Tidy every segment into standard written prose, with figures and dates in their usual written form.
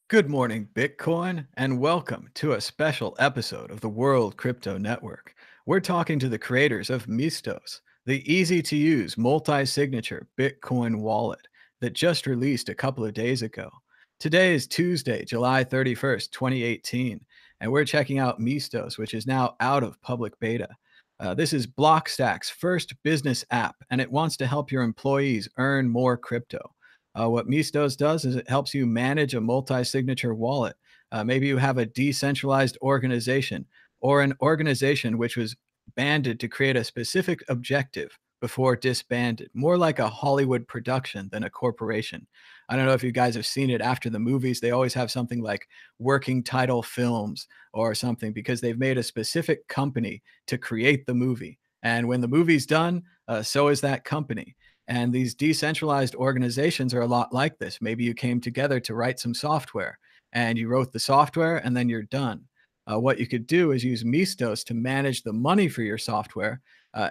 Good morning, Bitcoin, and welcome to a special episode of the World Crypto Network. We're talking to the creators of Misthos, the easy to use multi signature Bitcoin wallet that just released a couple of days ago. Today is Tuesday, July 31st, 2018, and we're checking out Misthos, which is now out of public beta. This is Blockstack's first business app, and it wants to help your employees earn more crypto. What Mistos does is it helps you manage a multi-signature wallet. Maybe you have a decentralized organization or an organization which was banded to create a specific objective before disbanded, more like a Hollywood production than a corporation. I don't know if you guys have seen it after the movies. They always have something like working title films or something because they've made a specific company to create the movie. And when the movie's done, so is that company. And these decentralized organizations are a lot like this. Maybe you came together to write some software and you wrote the software and then you're done. What you could do is use Mistos to manage the money for your software.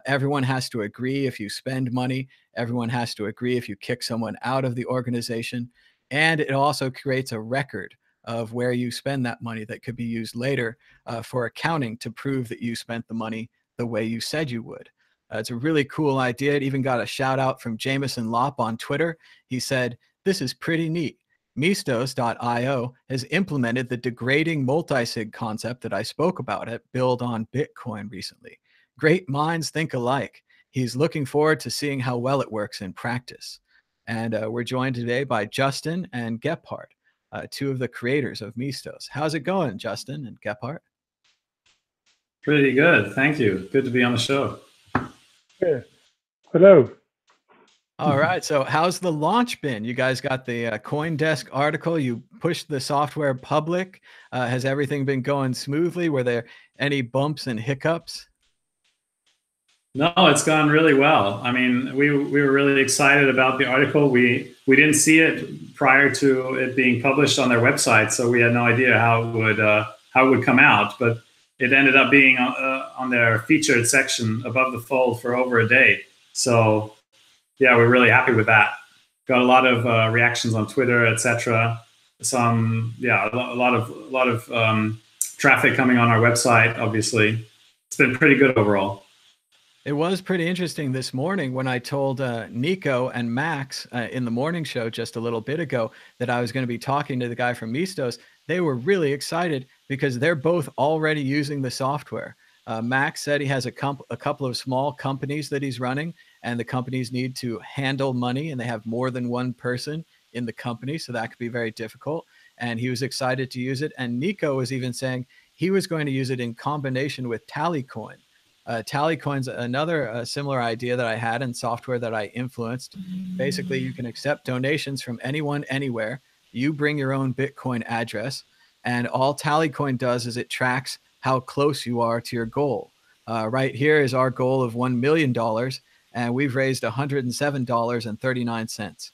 Everyone has to agree if you spend money, everyone has to agree if you kick someone out of the organization. And it also creates a record of where you spend that money that could be used later for accounting to prove that you spent the money the way you said you would. It's a really cool idea. It even got a shout out from Jameson Lopp on Twitter. He said, "This is pretty neat. Mistos.io has implemented the degrading multisig concept that I spoke about at Build on Bitcoin recently. Great minds think alike. He's looking forward to seeing how well it works in practice." And we're joined today by Justin and Gephardt, two of the creators of Mistos. How's it going, Justin and Gephardt? Pretty good. Thank you. Good to be on the show. Yeah. Hello. All right. So, how's the launch been? You guys got the CoinDesk article. You pushed the software public. Has everything been going smoothly? Were there any bumps and hiccups? No, it's gone really well. I mean, we were really excited about the article. We didn't see it prior to it being published on their website, so we had no idea how it would come out. But it ended up being on their featured section above the fold for over a day. So yeah, we're really happy with that. Got a lot of reactions on Twitter, etc. Some, yeah, a lot of traffic coming on our website. Obviously, it's been pretty good overall. It was pretty interesting this morning when I told Nico and Max in the morning show just a little bit ago that I was going to be talking to the guy from Mistos. They were really excited because they're both already using the software. Max said he has a couple of small companies that he's running, and the companies need to handle money, and they have more than one person in the company, so that could be very difficult. And he was excited to use it. And Nico was even saying he was going to use it in combination with Tallycoin. Tallycoin's another similar idea that I had in software that I influenced. Basically, you can accept donations from anyone, anywhere. You bring your own Bitcoin address, and all Tallycoin does is it tracks how close you are to your goal. Right here is our goal of $1 million, and we've raised $107.39.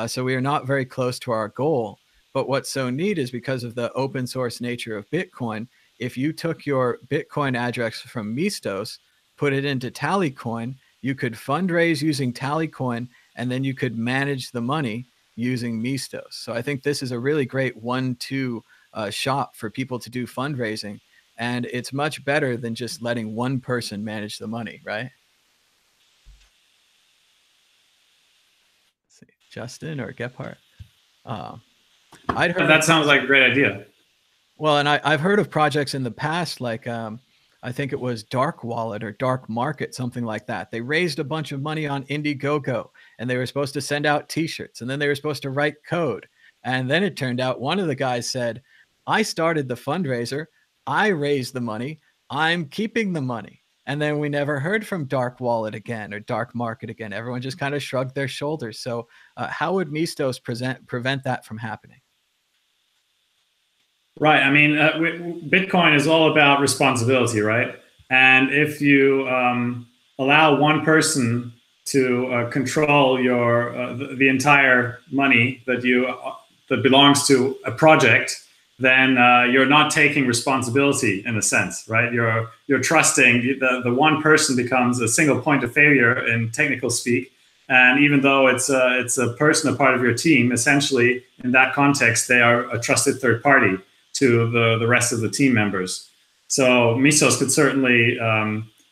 So we are not very close to our goal. But what's so neat is because of the open source nature of Bitcoin, if you took your Bitcoin address from Mistos, put it into Tallycoin, you could fundraise using Tallycoin, and then you could manage the money using Mistos. So I think this is a really great 1-2 shop for people to do fundraising. And it's much better than just letting one person manage the money, right? Let's see, Justin or Gephardt? I'd heard that sounds like a great idea. Well, and I've heard of projects in the past, like I think it was Dark Wallet or Dark Market, something like that. They raised a bunch of money on Indiegogo, and they were supposed to send out T-shirts, and then they were supposed to write code. And then it turned out one of the guys said, "I started the fundraiser. I raised the money. I'm keeping the money." And then we never heard from Dark Wallet again or Dark Market again. Everyone just kind of shrugged their shoulders. So how would Mistos prevent that from happening? Right. I mean, Bitcoin is all about responsibility, right? And if you allow one person to control your the entire money that belongs to a project, then you're not taking responsibility in a sense, right? You're trusting the one person becomes a single point of failure in technical speak, And even though it's a person, a part of your team, essentially in that context, they are a trusted third party to the rest of the team members. So Misthos could certainly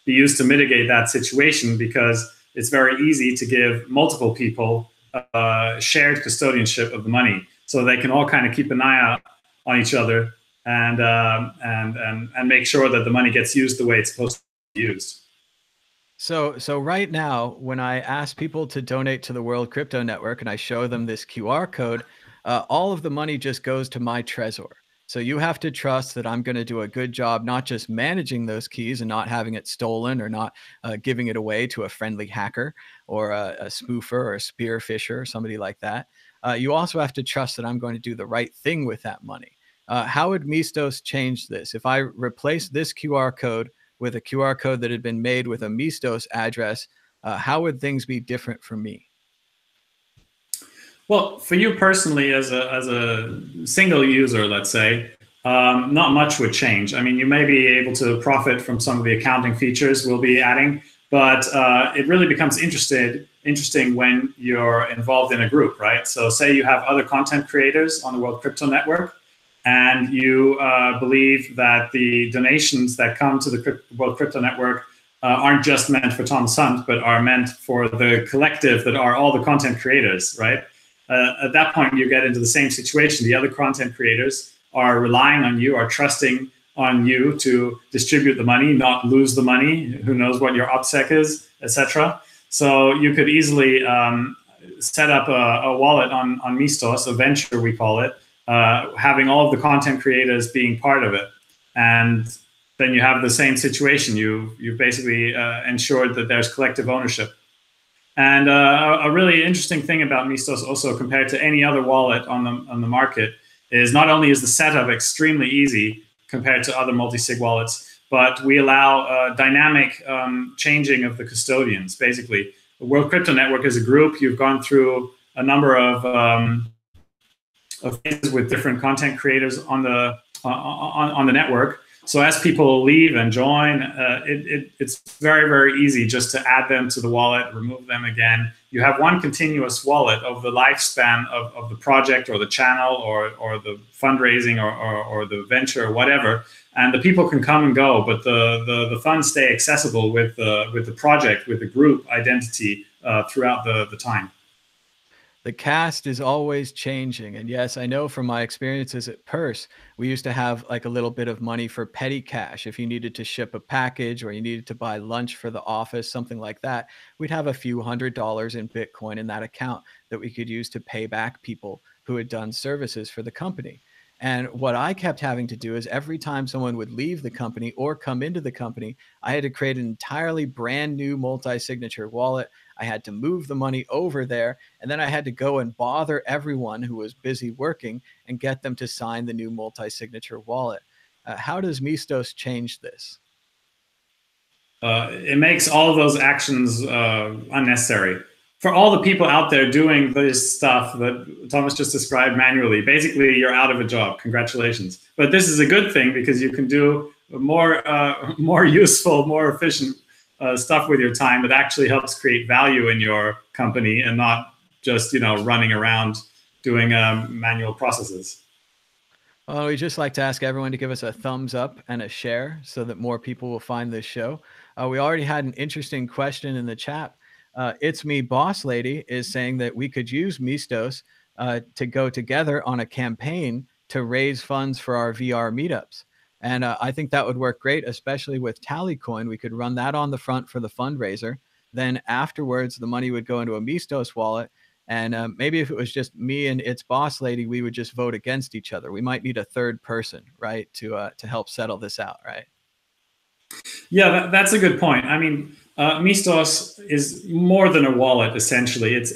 be used to mitigate that situation, because it's very easy to give multiple people shared custodianship of the money, so they can all kind of keep an eye out on each other and make sure that the money gets used the way it's supposed to be used. So right now, when I ask people to donate to the World Crypto Network and I show them this QR code, all of the money just goes to my Trezor. So you have to trust that I'm going to do a good job, not just managing those keys and not having it stolen or not giving it away to a friendly hacker or a spoofer or a spear fisher or somebody like that. You also have to trust that I'm going to do the right thing with that money. How would Misthos change this? If I replace this QR code with a QR code that had been made with a Misthos address, how would things be different for me? Well, for you personally, as a single user, let's say, not much would change. I mean, you may be able to profit from some of the accounting features we'll be adding, but it really becomes interesting when you're involved in a group, right? So say you have other content creators on the World Crypto Network, and you believe that the donations that come to the World Crypto Network aren't just meant for Thomas Hunt, but are meant for the collective that are all the content creators, right? At that point, you get into the same situation. The other content creators are relying on you, are trusting on you to distribute the money, not lose the money. Who knows what your OPSEC is, etc. So you could easily set up a wallet on Misthos, a venture we call it, having all of the content creators being part of it. And then you have the same situation. You've basically ensured that there's collective ownership. And a really interesting thing about Misthos, also compared to any other wallet on the market, is not only is the setup extremely easy compared to other multi-sig wallets, but we allow dynamic changing of the custodians. Basically, the World Crypto Network is a group. You've gone through a number of phases with different content creators on the network. So as people leave and join, it's very, very easy just to add them to the wallet, remove them again. You have one continuous wallet over the lifespan of the project or the channel or the fundraising or the venture or whatever. And the people can come and go, but the funds stay accessible with the project, with the group identity throughout the time. The cast is always changing. And yes, I know from my experiences at Purse, we used to have like a little bit of money for petty cash. If you needed to ship a package or you needed to buy lunch for the office, something like that, we'd have a few $100s in Bitcoin in that account that we could use to pay back people who had done services for the company. And what I kept having to do is every time someone would leave the company or come into the company, I had to create an entirely brand new multi-signature wallet. I had to move the money over there, and then I had to go and bother everyone who was busy working and get them to sign the new multi-signature wallet. How does Misthos change this? It makes all of those actions unnecessary. For all the people out there doing this stuff that Thomas just described manually, basically you're out of a job. Congratulations. But this is a good thing because you can do more useful, more efficient stuff with your time that actually helps create value in your company and not just running around doing manual processes. Well, we'd just like to ask everyone to give us a thumbs up and a share so that more people will find this show. We already had an interesting question in the chat. It's Me Boss Lady is saying that we could use Misthos to go together on a campaign to raise funds for our VR meetups. And I think that would work great, especially with Tallycoin. We could run that on the front for the fundraiser. Then afterwards, the money would go into a Misthos wallet. And maybe if it was just me and It's Boss Lady, we would just vote against each other. We might need a third person, right, to help settle this out, right? Yeah, that's a good point. I mean, Misthos is more than a wallet. Essentially, it's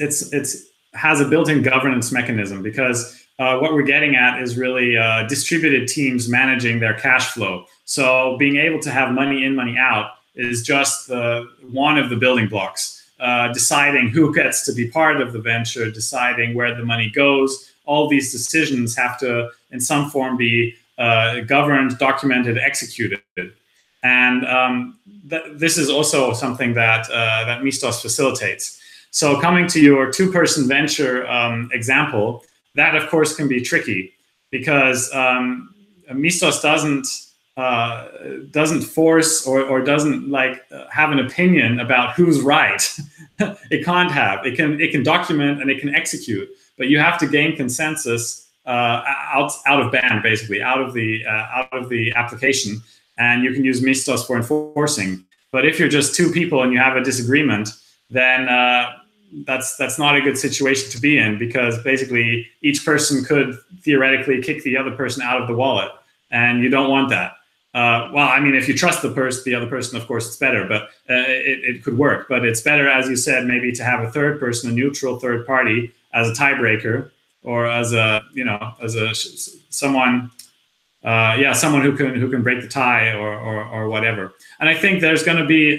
has a built-in governance mechanism because what we're getting at is really distributed teams managing their cash flow. So being able to have money in, money out is just one of the building blocks. Deciding who gets to be part of the venture, deciding where the money goes. All these decisions have to, in some form, be governed, documented, executed. And this is also something that Misthos facilitates. So coming to your two-person venture example, that of course can be tricky because Misthos doesn't force or doesn't have an opinion about who's right. It can't have. It can document and it can execute, but you have to gain consensus out of band, basically out of the application, and you can use Misthos for enforcing. But if you're just two people and you have a disagreement, then that's not a good situation to be in, because basically each person could theoretically kick the other person out of the wallet, and you don't want that. Well, I mean, if you trust the other person, of course, it's better, but it could work. But it's better, as you said, maybe to have a third person, a neutral third party, as a tiebreaker, or as someone who can break the tie or whatever. And I think there's going to be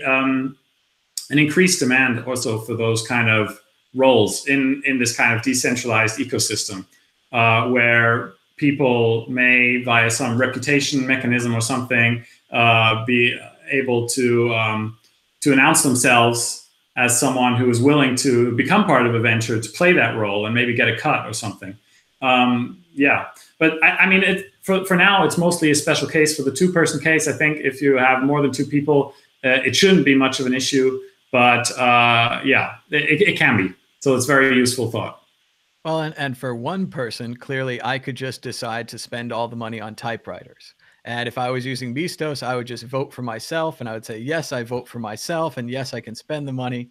an increased demand also for those kind of roles in this kind of decentralized ecosystem, where people may, via some reputation mechanism or something, be able to announce themselves as someone who is willing to become part of a venture, to play that role and maybe get a cut or something. But I mean, for now, it's mostly a special case. For the two-person case, I think if you have more than two people, it shouldn't be much of an issue. But it can be. So it's a very useful thought. Well, and for one person, clearly I could just decide to spend all the money on typewriters. And if I was using Misthos, I would just vote for myself, and I would say, yes, I vote for myself, and yes, I can spend the money.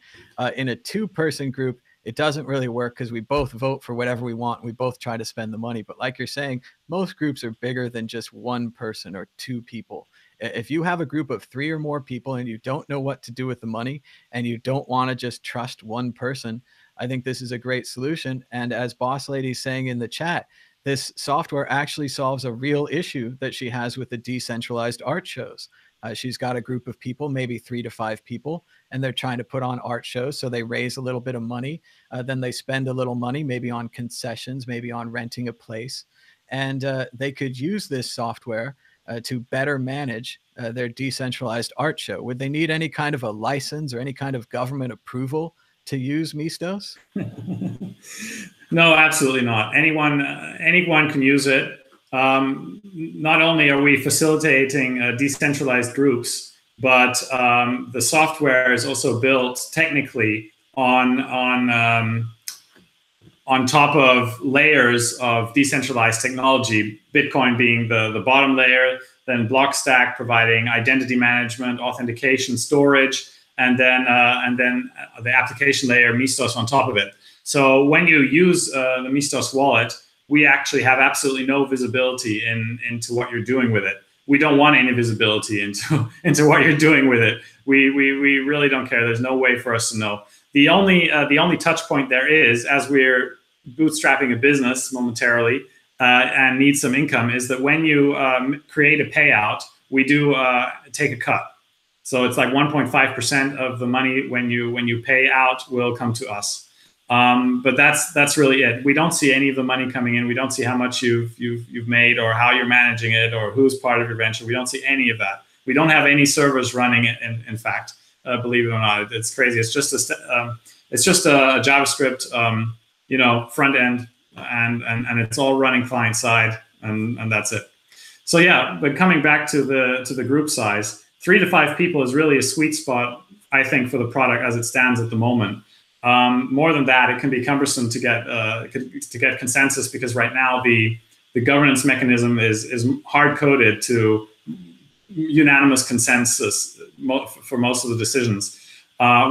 In a two-person group, it doesn't really work because we both vote for whatever we want. We both try to spend the money. But like you're saying, most groups are bigger than just one person or two people. If you have a group of 3 or more people and you don't know what to do with the money and you don't want to just trust one person, I think this is a great solution. And as Boss Lady's saying in the chat, this software actually solves a real issue that she has with the decentralized art shows. She's got a group of people, maybe 3 to 5 people, and they're trying to put on art shows. So they raise a little bit of money. Then they spend a little money, maybe on concessions, maybe on renting a place. And they could use this software to better manage their decentralized art show. Would they need any kind of a license or any kind of government approval to use Misthos? No, absolutely not. Anyone can use it. Not only are we facilitating decentralized groups, but the software is also built technically on top of layers of decentralized technology, Bitcoin being the bottom layer, then Blockstack providing identity management, authentication, storage, and then the application layer, Misthos, on top of it. So when you use the Misthos wallet, we actually have absolutely no visibility into what you're doing with it. We don't want any visibility into what you're doing with it. We really don't care. There's no way for us to know. The only touch point there is, as we're bootstrapping a business momentarily and need some income, is that when you create a payout, we do take a cut. So it's like 1.5% of the money when you pay out will come to us. But that's really it. We don't see any of the money coming in. We don't see how much you've made or how you're managing it or who's part of your venture. We don't see any of that. We don't have any servers running it. In fact, believe it or not, it's crazy. It's just a JavaScript, front end, and it's all running client side, and that's it. So yeah, but coming back to the group size, 3 to 5 people is really a sweet spot, I think, for the product as it stands at the moment. More than that, it can be cumbersome to get consensus, because right now the governance mechanism is hard coded to unanimous consensus for most of the decisions.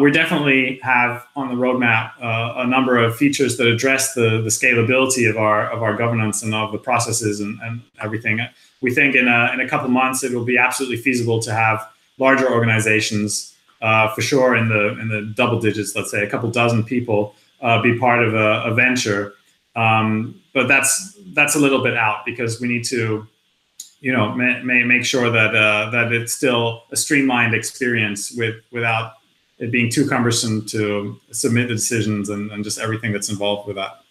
We definitely have on the roadmap a number of features that address the scalability of our governance and of the processes and everything. We think in a couple months it will be absolutely feasible to have larger organizations, for sure in the double digits, let's say a couple dozen people, be part of a venture. But that's a little bit out, because we need to make sure that it's still a streamlined experience without it being too cumbersome to submit the decisions and just everything that's involved with that.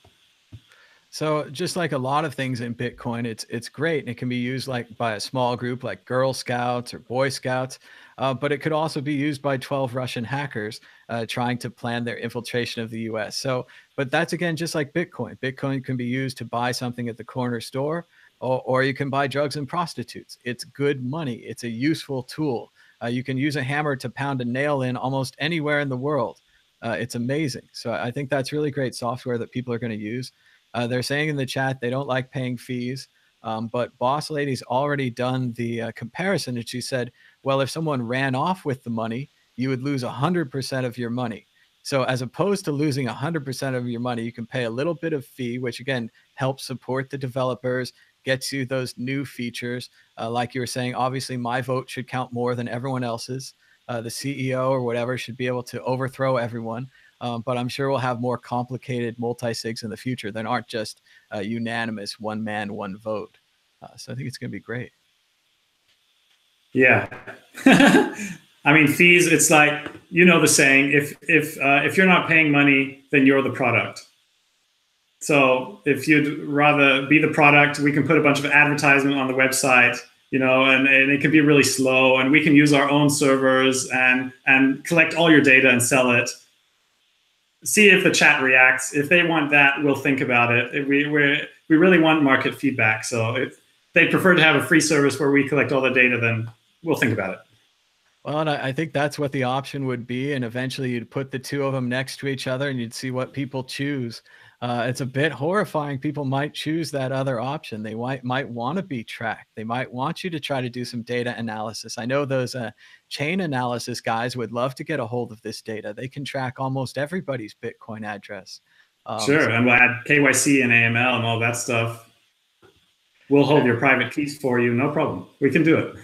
So just like a lot of things in Bitcoin, it's great and it can be used like by a small group like Girl Scouts or Boy Scouts, but it could also be used by 12 Russian hackers trying to plan their infiltration of the U.S. So, but that's again just like Bitcoin. Bitcoin can be used to buy something at the corner store, or you can buy drugs and prostitutes. It's good money. It's a useful tool. You can use a hammer to pound a nail in almost anywhere in the world. It's amazing. So I think that's really great software that people are going to use. They're saying in the chat they don't like paying fees, but Boss Lady's already done the comparison, and she said, "Well, if someone ran off with the money, you would lose 100% of your money. So, as opposed to losing 100% of your money, you can pay a little bit of fee, which again helps support the developers, gets you those new features. Like you were saying, obviously, my vote should count more than everyone else's. The CEO or whatever should be able to overthrow everyone." But I'm sure we'll have more complicated multi-sigs in the future that aren't just unanimous one man, one vote. So I think it's going to be great. Yeah. I mean, fees, it's like, you know, the saying, if you're not paying money, then you're the product. So if you'd rather be the product, we can put a bunch of advertisement on the website, you know, and it can be really slow, and we can use our own servers and collect all your data and sell it. See if the chat reacts. If they want that, we'll think about it. We really want market feedback. So if they prefer to have a free service where we collect all the data, then we'll think about it. Well, and I think that's what the option would be. And eventually you'd put the two of them next to each other and you'd see what people choose. It's a bit horrifying. People might choose that other option. They might want to be tracked. They might want you to try to do some data analysis. I know those chain analysis guys would love to get a hold of this data. They can track almost everybody's Bitcoin address. Sure, and we'll add KYC and AML and all that stuff. We'll hold your private keys for you, no problem. We can do it.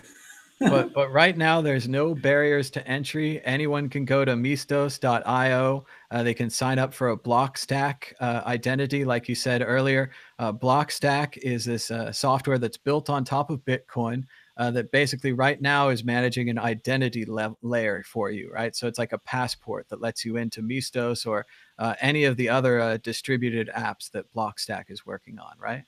but right now there's no barriers to entry. Anyone can go to misthos.io. They can sign up for a Blockstack identity, like you said earlier. Blockstack is this software that's built on top of Bitcoin that basically right now is managing an identity layer for you, right? So it's like a passport that lets you into Misthos or any of the other distributed apps that Blockstack is working on, right?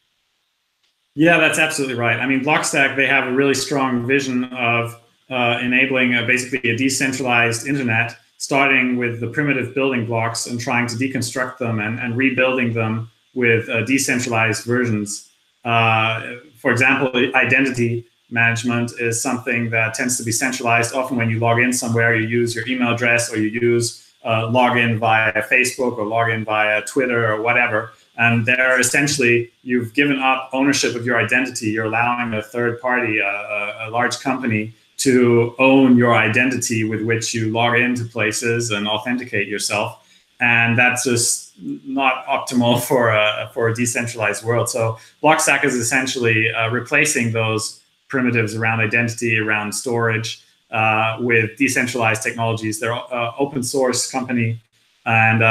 Yeah, that's absolutely right. I mean, Blockstack, they have a really strong vision of enabling basically a decentralized internet, starting with the primitive building blocks and trying to deconstruct them and rebuilding them with decentralized versions. For example, identity management is something that tends to be centralized. Often when you log in somewhere, you use your email address or you use login via Facebook or login via Twitter or whatever. And there, essentially, you've given up ownership of your identity. You're allowing a third party, a large company, to own your identity with which you log into places and authenticate yourself. And that's just not optimal for a decentralized world. So Blockstack is essentially replacing those primitives around identity, around storage, with decentralized technologies. They're an open source company. And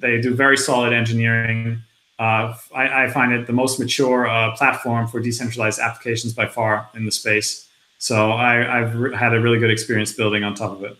they do very solid engineering. I find it the most mature platform for decentralized applications by far in the space. So I've had a really good experience building on top of it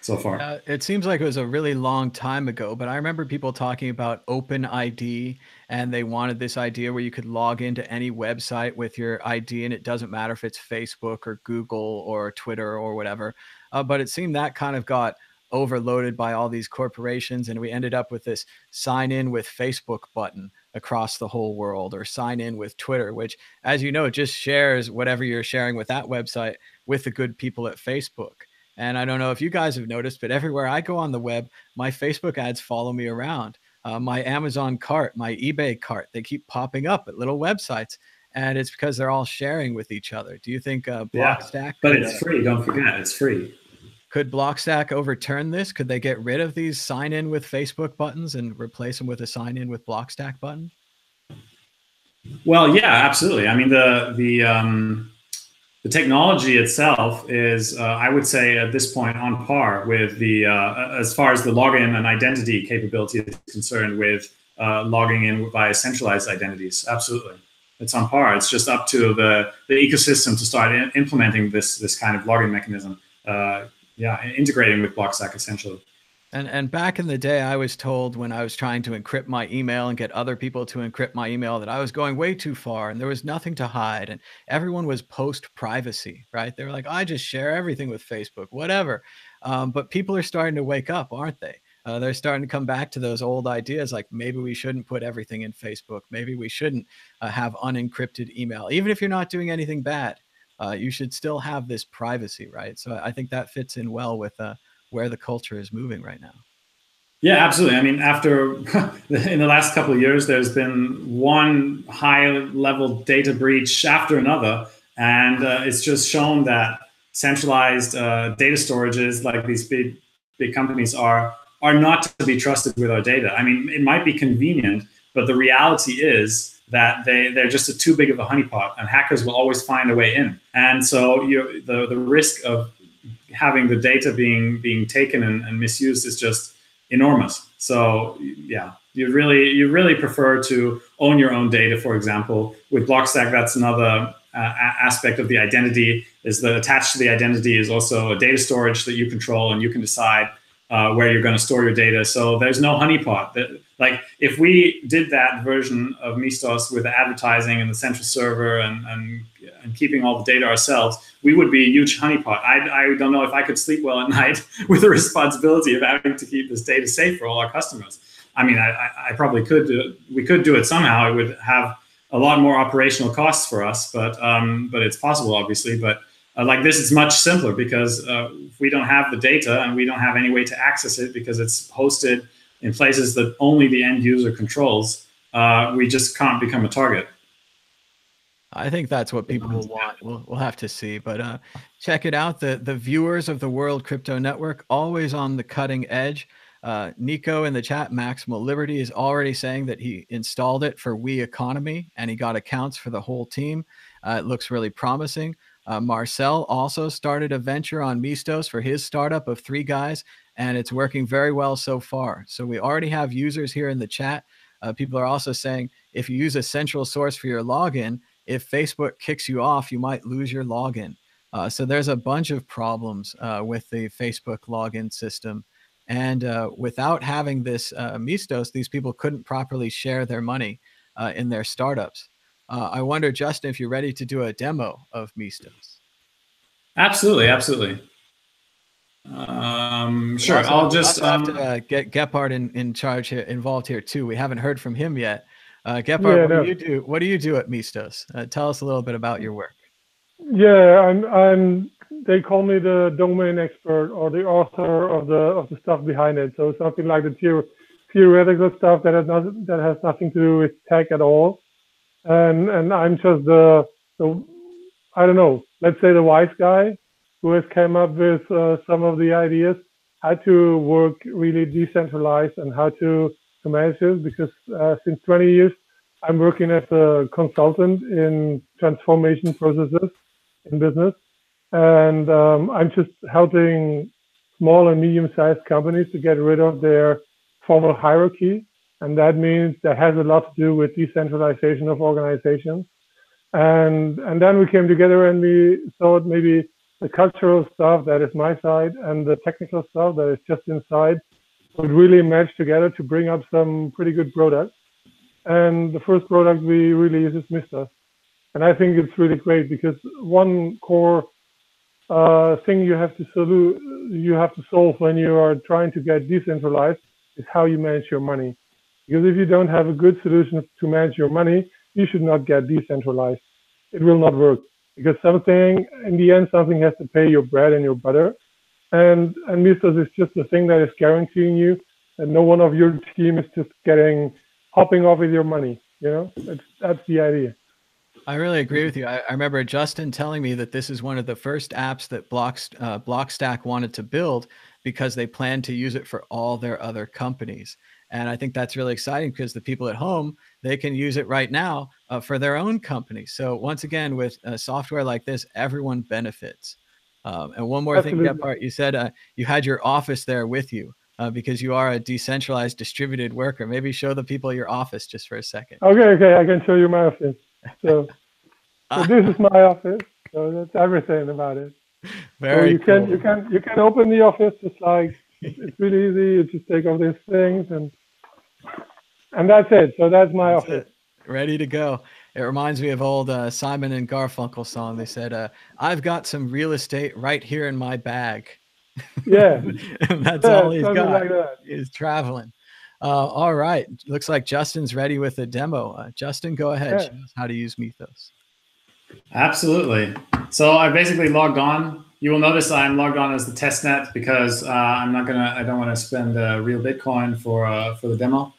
so far. It seems like it was a really long time ago, but I remember people talking about OpenID, and they wanted this idea where you could log into any website with your ID, and it doesn't matter if it's Facebook or Google or Twitter or whatever. But it seemed that kind of got overloaded by all these corporations, and we ended up with this sign in with Facebook button across the whole world, or sign in with Twitter, which, as you know, just shares whatever you're sharing with that website with the good people at Facebook. And I don't know if you guys have noticed, but everywhere I go on the web, my Facebook ads follow me around. My Amazon cart, my eBay cart, they keep popping up at little websites, and it's because they're all sharing with each other. Do you think Blockstack? Yeah, but it's free. Don't forget, it's free. Could Blockstack overturn this? Could they get rid of these sign in with Facebook buttons and replace them with a sign in with Blockstack button? Well, yeah, absolutely. I mean, the technology itself is, I would say, at this point on par with the as far as the login and identity capability is concerned with logging in via centralized identities. Absolutely, it's on par. It's just up to the ecosystem to start implementing this kind of login mechanism. Yeah, integrating with Blockstack essentially. And back in the day, I was told when I was trying to encrypt my email and get other people to encrypt my email that I was going way too far and there was nothing to hide. And everyone was post privacy, right? They were like, I just share everything with Facebook, whatever. But people are starting to wake up, aren't they? They're starting to come back to those old ideas like maybe we shouldn't put everything in Facebook. Maybe we shouldn't have unencrypted email. Even if you're not doing anything bad, you should still have this privacy, right? So I think that fits in well with where the culture is moving right now. Yeah, absolutely. I mean, after in the last couple of years, there's been one high-level data breach after another, and it's just shown that centralized data storages like these big companies are not to be trusted with our data. I mean, it might be convenient, but the reality is that they're just too big of a honeypot, and hackers will always find a way in. And so the risk of having the data being taken and misused is just enormous. So yeah, you really prefer to own your own data. For example, with Blockstack, that's another aspect of the identity, is that attached to the identity is also a data storage that you control, and you can decide where you're going to store your data. So there's no honeypot. Like if we did that version of Misthos with the advertising and the central server and keeping all the data ourselves, we would be a huge honeypot. I don't know if I could sleep well at night with the responsibility of having to keep this data safe for all our customers. I mean, I probably could do it. We could do it somehow. It would have a lot more operational costs for us, but it's possible, obviously. But like this, it's much simpler because if we don't have the data and we don't have any way to access it because it's hosted in places that only the end user controls, we just can't become a target. I think that's what people will want. We'll have to see, but check it out. The viewers of the World Crypto Network, always on the cutting edge. Nico in the chat, Maximal Liberty, is already saying that he installed it for We Economy and he got accounts for the whole team. It looks really promising. Marcel also started a venture on Misthos for his startup of 3 guys, and it's working very well so far. So we already have users here in the chat. People are also saying if you use a central source for your login, if Facebook kicks you off, you might lose your login. So there's a bunch of problems with the Facebook login system. And without having this Misthos, these people couldn't properly share their money in their startups. I wonder, Justin, if you're ready to do a demo of Misthos. Absolutely, absolutely. Sure. I'll just have to get Gephardt involved here too. We haven't heard from him yet. Gephardt, what do you do? What do you do at Misthos? Tell us a little bit about your work. Yeah, I'm. They call me the domain expert or the author of the stuff behind it. So something like the theoretical stuff that has nothing to do with tech at all. And I'm just the I don't know, let's say the wise guy who has come up with some of the ideas how to work really decentralized and how to manage it. Because since 20 years, I'm working as a consultant in transformation processes in business. And I'm just helping small and medium-sized companies to get rid of their formal hierarchy. And that means that has a lot to do with decentralization of organizations. And then we came together and we thought maybe the cultural stuff that is my side and the technical stuff that is just inside would really match together to bring up some pretty good products. And the first product we released is Misthos. And I think it's really great because one core thing you have to solve when you are trying to get decentralized is how you manage your money. Because if you don't have a good solution to manage your money, you should not get decentralized. It will not work because in the end, something has to pay your bread and your butter. And Misthos is just the thing that is guaranteeing you that no one of your team is just hopping off with your money. You know, that's the idea. I really agree with you. I remember Justin telling me that this is one of the first apps that Blockstack wanted to build because they plan to use it for all their other companies. And I think that's really exciting because the people at home, they can use it right now for their own company. So once again, with software like this, everyone benefits. And one more thing, Gephardt, you said you had your office there with you because you are a decentralized distributed worker. Maybe show the people your office just for a second. Okay, I can show you my office. So this is my office. So that's everything about it. Very so you cool. can open the office just like It's really easy. You just take all these things and that's it. So that's my office. Ready to go. It reminds me of old Simon and Garfunkel song. They said, "I've got some real estate right here in my bag." Yeah. And that's all he's something got. like that. He's traveling. All right. Looks like Justin's ready with a demo. Justin, go ahead. Yeah. Show us how to use Misthos. Absolutely. So I basically logged on. You will notice I'm logged on as the testnet because I don't want to spend real Bitcoin for the demo.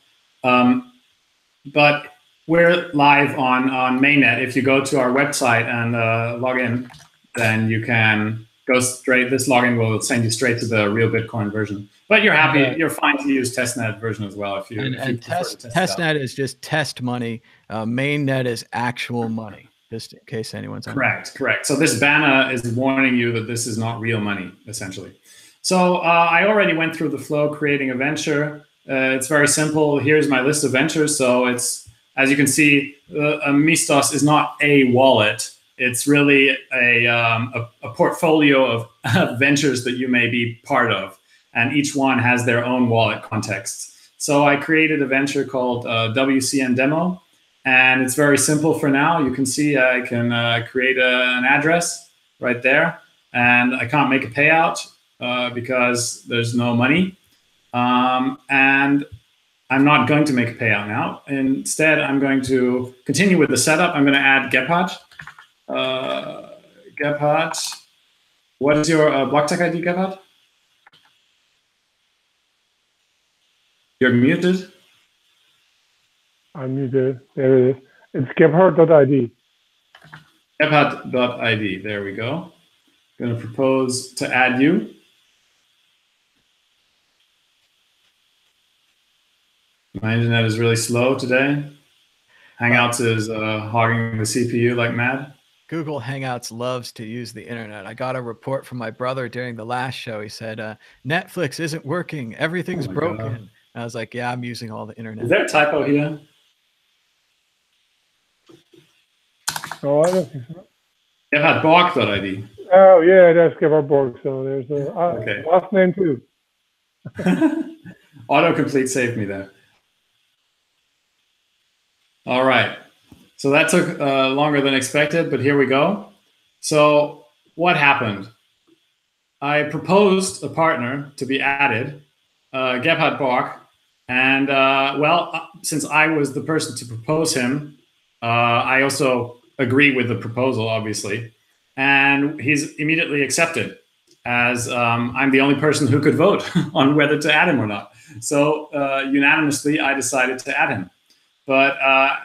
But we're live on mainnet. If you go to our website and log in, then you can go straight. This login will send you straight to the real Bitcoin version. But you're happy, you're fine to use testnet version as well if you prefer to test testnet is just test money. Mainnet is actual money. Just in case anyone's correct. So this banner is warning you that this is not real money, essentially. So I already went through the flow creating a venture. It's very simple. Here's my list of ventures. So it's, as you can see, Misthos is not a wallet. It's really a portfolio of ventures that you may be part of, and each one has their own wallet context. So I created a venture called WCN Demo. And it's very simple for now. You can see I can create an address right there. And I can't make a payout because there's no money. And I'm not going to make a payout now. Instead, I'm going to continue with the setup. I'm going to add Gebhardt. Gebhardt, what is your BlockTech ID, Gebhardt? You're muted. I'm muted. There it is. It's Gebhardt.id. Gebhardt.id. There we go. I'm going to propose to add you. My internet is really slow today. Hangouts is hogging the CPU like mad. Google Hangouts loves to use the internet. I got a report from my brother during the last show. He said, Netflix isn't working. Everything's broken. God. I was like, yeah, I'm using all the internet. Is there a typo here? Oh, I don't think so. Gebhardtborg.id. Oh, yeah, that's Gebhardt.borg. So there's a last name too. Autocomplete saved me there. All right. So that took longer than expected, but here we go. So what happened? I proposed a partner to be added, Gebhardt.borg. And since I was the person to propose him, I also agree with the proposal, obviously. And he's immediately accepted, as I'm the only person who could vote on whether to add him or not. So unanimously, I decided to add him. But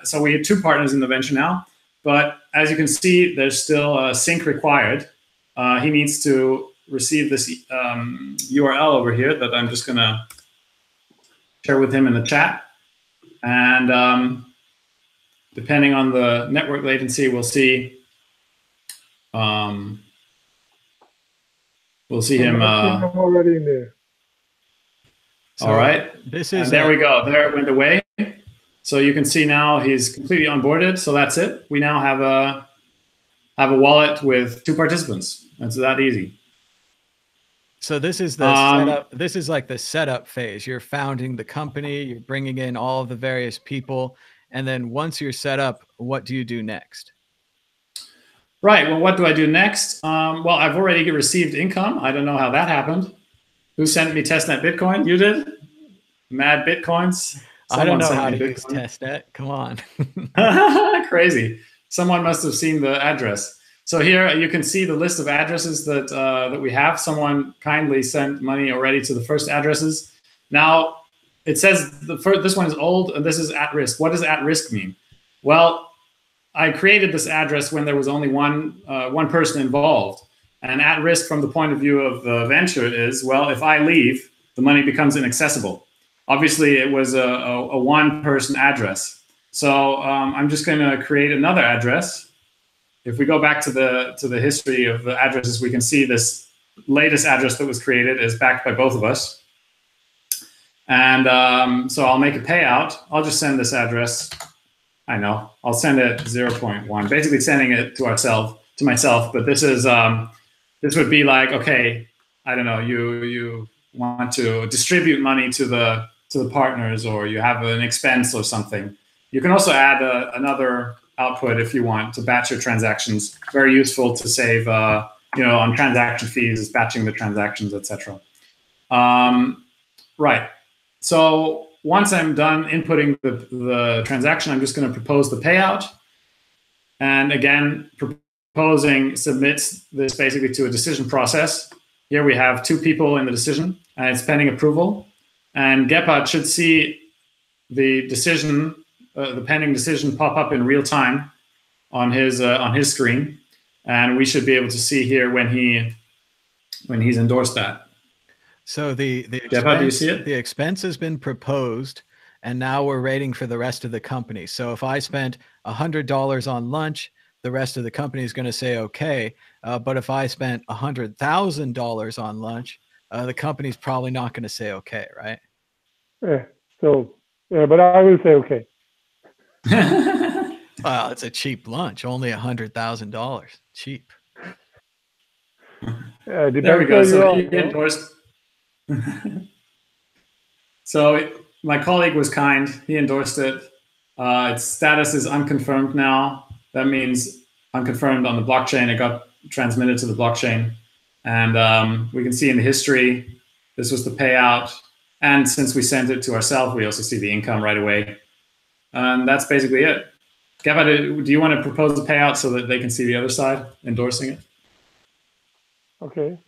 so we had two partners in the venture now. But as you can see, there's still a sync required. He needs to receive this URL over here that I'm just going to share with him in the chat. And depending on the network latency, we'll see him. Already in there. So all right. This is there we go. There it went away. So you can see now he's completely onboarded. So that's it. We now have a wallet with two participants. It's that easy. So this is the setup. This is like the setup phase. You're founding the company. You're bringing in all of the various people. And then once you're set up, what do you do next? Right. Well, what do I do next? Well, I've already received income. I don't know how that happened. Who sent me testnet Bitcoin? You did? Mad Bitcoins? I don't know how to use testnet. Come on. Crazy. Someone must have seen the address. So here you can see the list of addresses that that we have. Someone kindly sent money already to the first addresses. Now it says this one is old and this is at risk. What does at risk mean? Well, I created this address when there was only one person involved. And at risk from the point of view of the venture is, well, if I leave, the money becomes inaccessible. Obviously, it was a one-person address. So I'm just going to create another address. If we go back to the history of the addresses, we can see this latest address that was created is backed by both of us. And so I'll make a payout. I'll just send this address. I know. I'll send it 0.1, basically sending it to myself. But this is this would be like, okay, I don't know. You want to distribute money to the partners, or you have an expense or something. You can also add another output if you want to batch your transactions. Very useful to save, on transaction fees, batching the transactions, etc. Right. So once I'm done inputting the transaction, I'm just going to propose the payout. And again, proposing submits this basically to a decision process. Here we have 2 people in the decision, and it's pending approval. And Gebhardt should see the decision, the pending decision, pop up in real time on his screen, and we should be able to see here when he's endorsed that. So the Gebhardt, do you see it? The expense has been proposed, and now we're waiting for the rest of the company. So if I spent $100 on lunch, the rest of the company is going to say okay. But if I spent $100,000 on lunch, the company's probably not going to say okay, right? Yeah. So yeah, but I will say okay. Well, it's a cheap lunch, only $100,000. Cheap. There we go. So he endorsed. So my colleague was kind. He endorsed it. Its status is unconfirmed now. That means unconfirmed on the blockchain. It got transmitted to the blockchain. And we can see in the history, this was the payout. And since we sent it to ourselves, we also see the income right away. And that's basically it. Gebhardt, do you want to propose a payout so that they can see the other side endorsing it? Okay.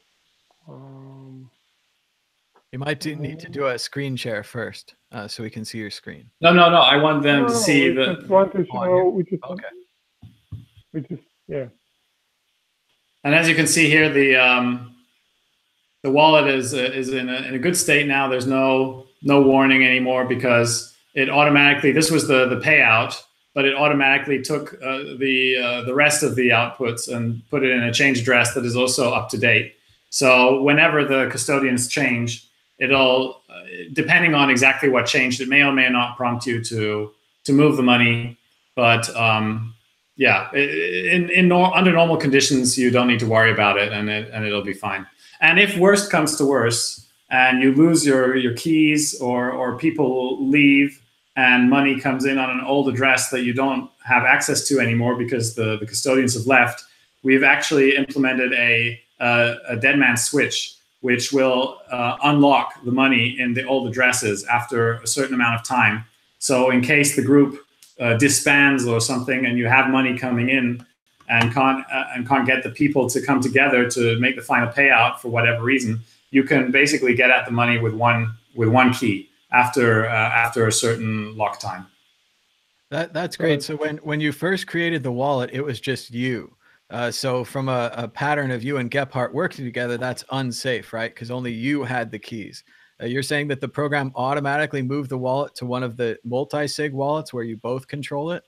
You might need to do a screen share first, so we can see your screen. No. I want them to see the. Just want to show. Yeah. And as you can see here, the wallet is in a good state now. There's no warning anymore because it automatically. This was the payout, but it automatically took the rest of the outputs and put it in a change address that is also up to date. So whenever the custodians change, it'll, depending on exactly what changed, it may or may not prompt you to move the money. But yeah, under normal conditions, you don't need to worry about it, and it'll be fine. And if worst comes to worst, and you lose your keys, or people leave, and money comes in on an old address that you don't have access to anymore because the custodians have left, we've actually implemented a dead man switch, which will unlock the money in the old addresses after a certain amount of time. So in case the group disbands or something, and you have money coming in and can't get the people to come together to make the final payout for whatever reason, you can basically get at the money with one key after a certain lock time. That's great. So when you first created the wallet, it was just you. So from a pattern of you and Gebhardt working together, that's unsafe, right? Because only you had the keys. You're saying that the program automatically moved the wallet to one of the multi-sig wallets where you both control it?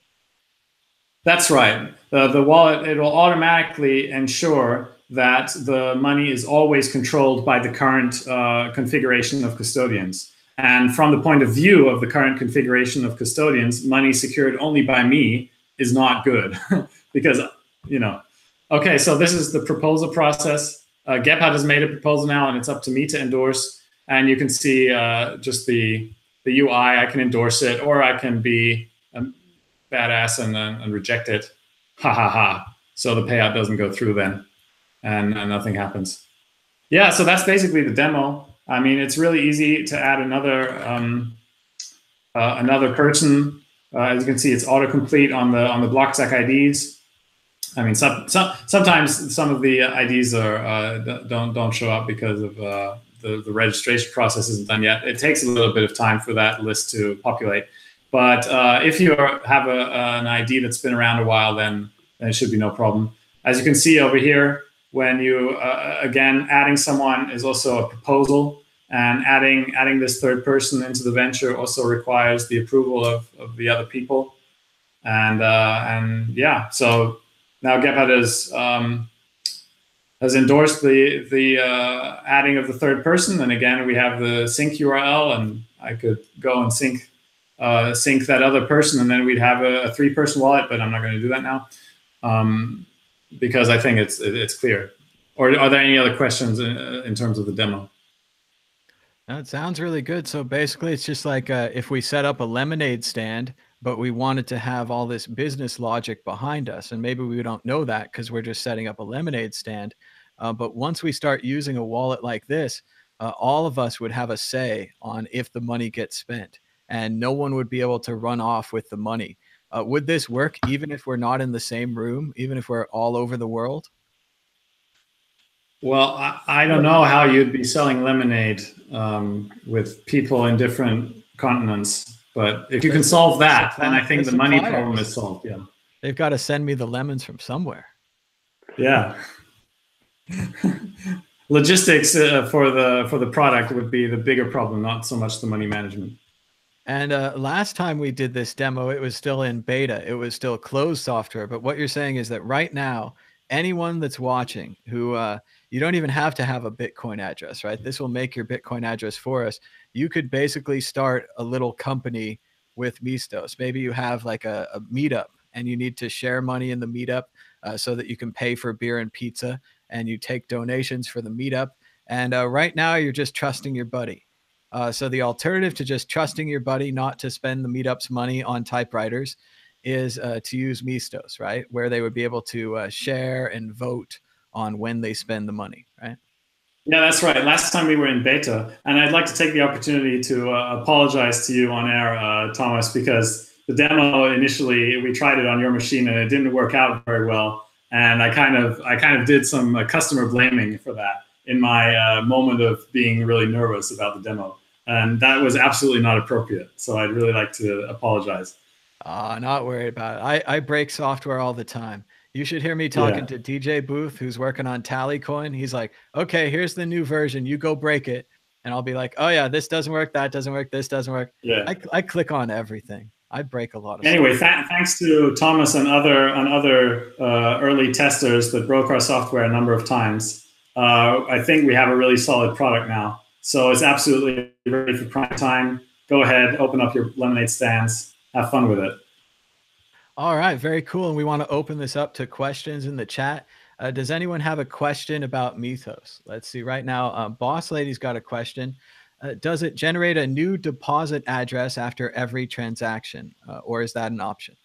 That's right. The wallet, it will automatically ensure that the money is always controlled by the current configuration of custodians. And from the point of view of the current configuration of custodians, money secured only by me is not good because, okay, so this is the proposal process. Gebhardt has made a proposal now, and it's up to me to endorse. And you can see just the UI. I can endorse it, or I can be a badass and reject it. Ha ha ha. So the payout doesn't go through then, and nothing happens. Yeah, so that's basically the demo. I mean, it's really easy to add another person. As you can see, it's autocomplete on the Blockstack IDs. I mean, sometimes some of the IDs don't show up because of the registration process isn't done yet. It takes a little bit of time for that list to populate. But if you have an ID that's been around a while, then it should be no problem. As you can see over here, when you, again, adding someone is also a proposal, and adding this third person into the venture also requires the approval of the other people. And yeah, so now Gebhardt has endorsed the adding of the third person. And again, we have the sync URL, and I could go and sync that other person, and then we'd have a 3-person wallet, but I'm not going to do that now because I think it's clear. Or are there any other questions in terms of the demo? That sounds really good. So basically, it's just like if we set up a lemonade stand, but we wanted to have all this business logic behind us, and maybe we don't know that because we're just setting up a lemonade stand. But once we start using a wallet like this, all of us would have a say on if the money gets spent, and no one would be able to run off with the money. Would this work even if we're not in the same room, even if we're all over the world? Well, I don't know how you'd be selling lemonade with people in different continents, but if you can solve that, then I think the money problem is solved. Yeah. They've got to send me the lemons from somewhere. Yeah. Logistics for the product would be the bigger problem, not so much the money management. And last time we did this demo, it was still in beta. It was still closed software. But what you're saying is that right now, anyone that's watching who you don't even have to have a Bitcoin address, right? This will make your Bitcoin address for us. You could basically start a little company with Misthos. Maybe you have like a meetup and you need to share money in the meetup so that you can pay for beer and pizza, and you take donations for the meetup. And right now, you're just trusting your buddy. So the alternative to just trusting your buddy not to spend the meetup's money on typewriters is to use Misthos, right? Where they would be able to share and vote on when they spend the money, right? Yeah, that's right. Last time we were in beta, and I'd like to take the opportunity to apologize to you on air, Thomas, because the demo initially we tried it on your machine and it didn't work out very well, and I kind of did some customer blaming for that in my moment of being really nervous about the demo, and that was absolutely not appropriate. So I'd really like to apologize. Not worried about it. I break software all the time. You should hear me talking to DJ Booth, who's working on Tallycoin. He's like, okay, here's the new version. You go break it. And I'll be like, oh, yeah, this doesn't work. That doesn't work. This doesn't work. Yeah. I click on everything. I break a lot of Anyway, thanks to Thomas and other early testers that broke our software a number of times. I think we have a really solid product now. So it's absolutely ready for prime time. Go ahead, open up your lemonade stands. Have fun with it. All right, very cool. And we want to open this up to questions in the chat. Does anyone have a question about Misthos? Let's see. Right now, Boss Lady's got a question. Does it generate a new deposit address after every transaction, or is that an option?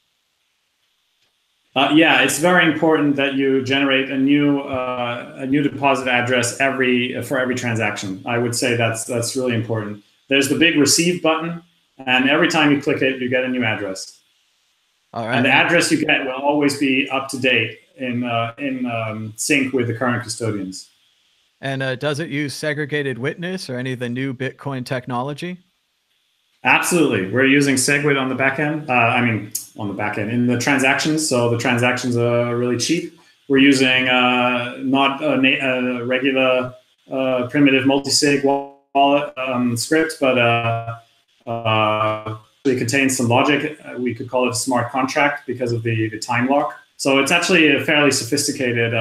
Yeah, it's very important that you generate a new deposit address for every transaction. I would say that's really important. There's the big receive button, and every time you click it, you get a new address. All right. And the address you get will always be up to date in sync with the current custodians. And does it use segregated witness or any of the new Bitcoin technology? Absolutely. We're using SegWit on the back end. On the back end in the transactions. So the transactions are really cheap. We're using not a regular primitive multi-sig wallet script, but it contains some logic. We could call it a smart contract because of the time lock. So it's actually a fairly sophisticated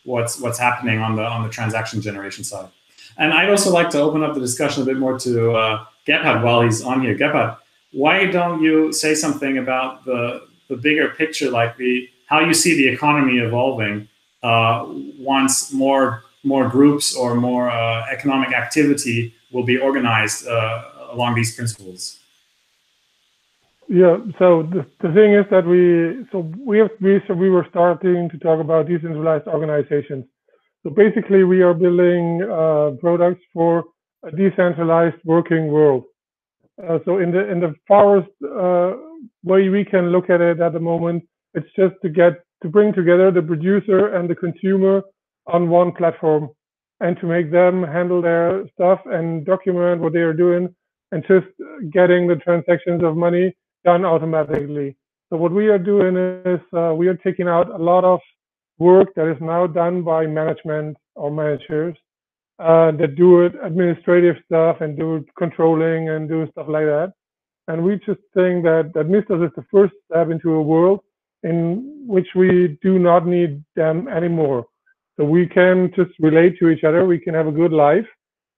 what's happening on the transaction generation side. And I'd also like to open up the discussion a bit more to Gebhard while he's on here. Gebhard, why don't you say something about the bigger picture, like how you see the economy evolving once more groups or more economic activity will be organized along these principles? Yeah. So the thing is that we were starting to talk about decentralized organizations. So basically, we are building products for a decentralized working world. So in the farthest way we can look at it at the moment, it's just to bring together the producer and the consumer on one platform, and to make them handle their stuff and document what they are doing, and just getting the transactions of money done automatically. So what we are doing is we are taking out a lot of work that is now done by management or managers that do administrative stuff and do controlling and do stuff like that. And we just think that Misthos is the first step into a world in which we do not need them anymore. So we can just relate to each other. We can have a good life,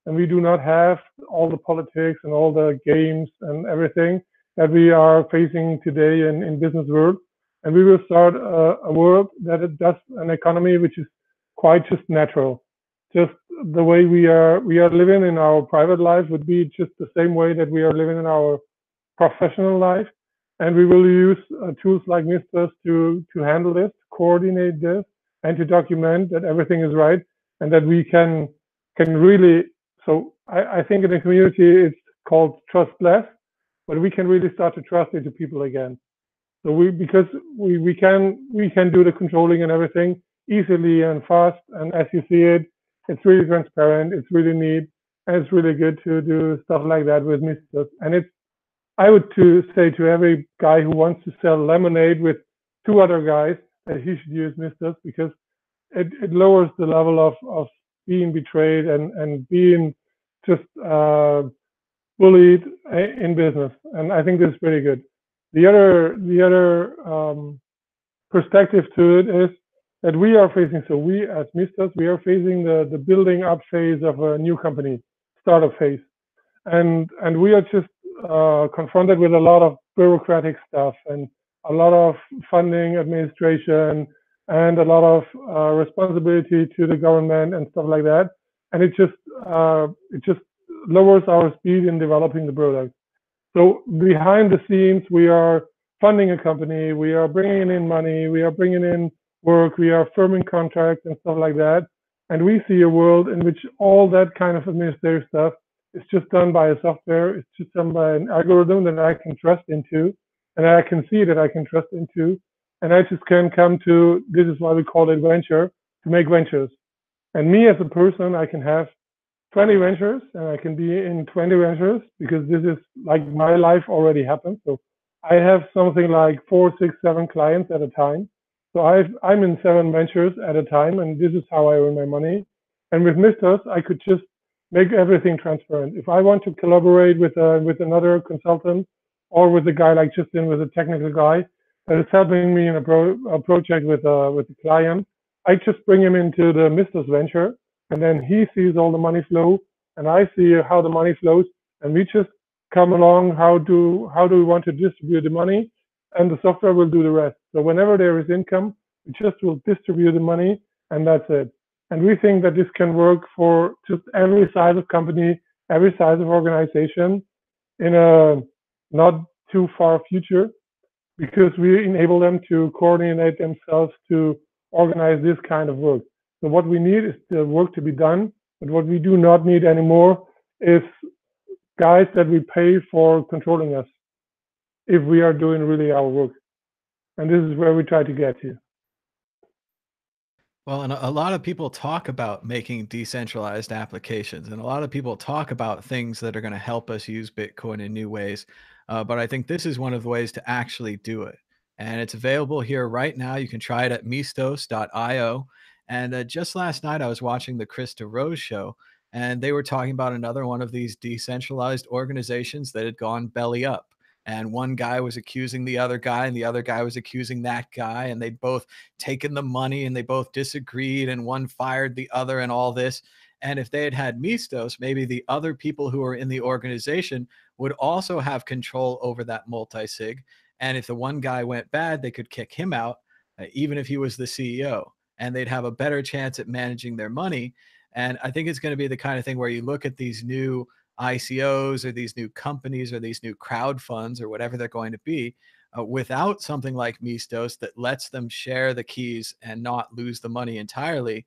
and we do not have all the politics and all the games and everything that we are facing today in business world. And we will start a world that it does an economy which is quite just natural. Just the way we are living in our private life would be just the same way that we are living in our professional life, and we will use tools like Misthos to handle this, to coordinate this, and to document that everything is right, and that we can really. So I think in the community it's called trust less, but we can really start to trust into people again. So because we can do the controlling and everything easily and fast, and as you see it, it's really transparent, it's really neat, and it's really good to do stuff like that with Misthos. And it's I would to say to every guy who wants to sell lemonade with two other guys that he should use Misthos, because it lowers the level of being betrayed and being just bullied in business. And I think this is pretty good. The other perspective to it is that we are facing, so we as Misthos, we are facing the building up phase of a new company, startup phase. And we are just confronted with a lot of bureaucratic stuff and a lot of funding administration and a lot of responsibility to the government and stuff like that. And it just lowers our speed in developing the product. So behind the scenes, we are funding a company, we are bringing in money, we are bringing in work, we are firming contracts and stuff like that. And we see a world in which all that kind of administrative stuff is just done by a software, it's just done by an algorithm that I can trust into, and I can see that I can trust into. And I just can come to, this is why we call it venture, to make ventures. And me as a person, I can have 20 ventures and I can be in 20 ventures, because this is like my life already happened. So I have something like 4, 6, 7 clients at a time. So I'm in 7 ventures at a time, and this is how I earn my money. And with Misthos, I could just make everything transparent. If I want to collaborate with another consultant, or with a guy like Justin, with a technical guy that is helping me in a project with a client, I just bring him into the Misthos venture, and then he sees all the money flow, and I see how the money flows, and we just come along. How do we want to distribute the money, and the software will do the rest. So whenever there is income, we just will distribute the money, and that's it. And we think that this can work for just every size of company, every size of organization in a not too far future, because we enable them to coordinate themselves to organize this kind of work. So what we need is the work to be done, but what we do not need anymore is guys that we pay for controlling us if we are doing really our work. And this is where we try to get to. Well, and a lot of people talk about making decentralized applications, and a lot of people talk about things that are going to help us use Bitcoin in new ways. But I think this is one of the ways to actually do it. And it's available here right now. You can try it at misthos.io. And just last night, I was watching the Krista Rose show, and they were talking about another one of these decentralized organizations that had gone belly up. And one guy was accusing the other guy, and the other guy was accusing that guy, and they'd both taken the money and they both disagreed, and one fired the other, and all this. And if they had had Misthos, maybe the other people who were in the organization would also have control over that multi-sig. And if the one guy went bad, they could kick him out, even if he was the CEO, and they'd have a better chance at managing their money. And I think it's going to be the kind of thing where you look at these new ICOs or these new companies or these new crowd funds or whatever they're going to be, without something like Misthos that lets them share the keys and not lose the money entirely,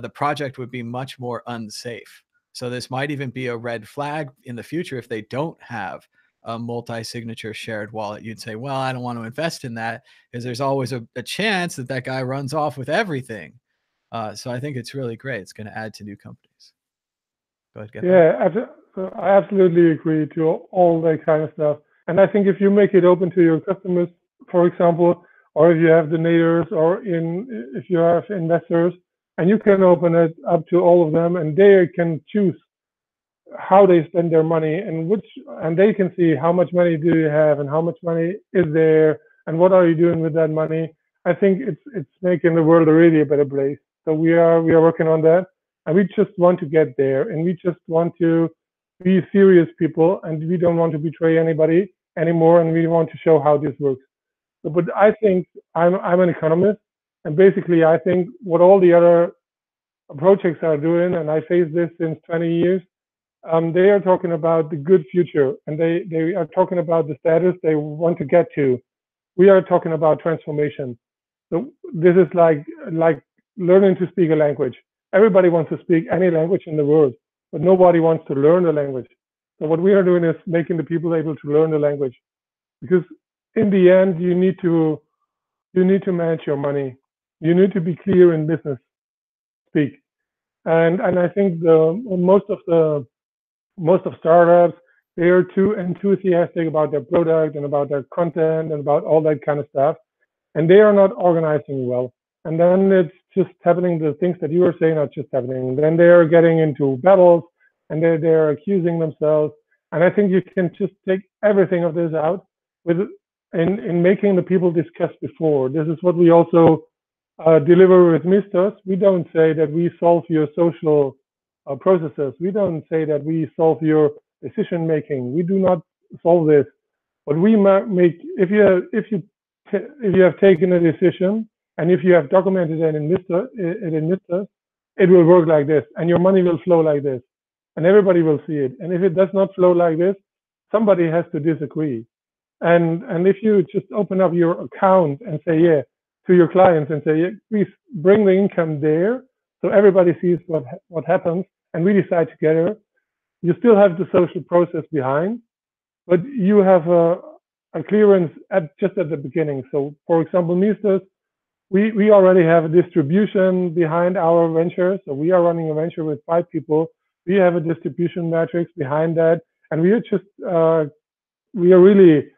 the project would be much more unsafe. So this might even be a red flag in the future if they don't have a multi-signature shared wallet. You'd say, well, I don't want to invest in that, because there's always a chance that that guy runs off with everything. So I think it's really great. It's going to add to new companies. Go ahead, get that. Yeah, so I absolutely agree to all that kind of stuff. And I think if you make it open to your customers, for example, or if you have donors, or if you have investors, and you can open it up to all of them, and they can choose how they spend their money, and they can see how much money do you have and how much money is there and what are you doing with that money. I think it's making the world a really better place. So we are working on that, and we just want to get there, and we just want to be serious people, and we don't want to betray anybody anymore, and we want to show how this works. So, but I think I'm an economist, and basically I think what all the other projects are doing, and I face this since 20 years, they are talking about the good future, and they are talking about the status they want to get to. We are talking about transformation. So this is like learning to speak a language. Everybody wants to speak any language in the world, but nobody wants to learn the language. So what we are doing is making the people able to learn the language, because in the end, you need to manage your money. You need to be clear in business speak. And I think most of startups, they are too enthusiastic about their product and about their content and about all that kind of stuff, and they are not organizing well. And then it's just happening. The things that you were saying are just happening. Then they are getting into battles, and they're accusing themselves. And I think you can just take everything of this out with in making the people discuss before. This is what we also deliver with Misthos. We don't say that we solve your social processes. We don't say that we solve your decision making. We do not solve this. But we make, if you have taken a decision and if you have documented it in Misthos, it will work like this, and your money will flow like this, and everybody will see it. And if it does not flow like this, somebody has to disagree. And if you just open up your account and say, yeah, to your clients and say, yeah, please bring the income there, so everybody sees what happens, and we decide together. You still have the social process behind, but you have a clearance just at the beginning. So, for example, Misthos, we already have a distribution behind our venture. So we are running a venture with 5 people. We have a distribution matrix behind that, and we are just we are really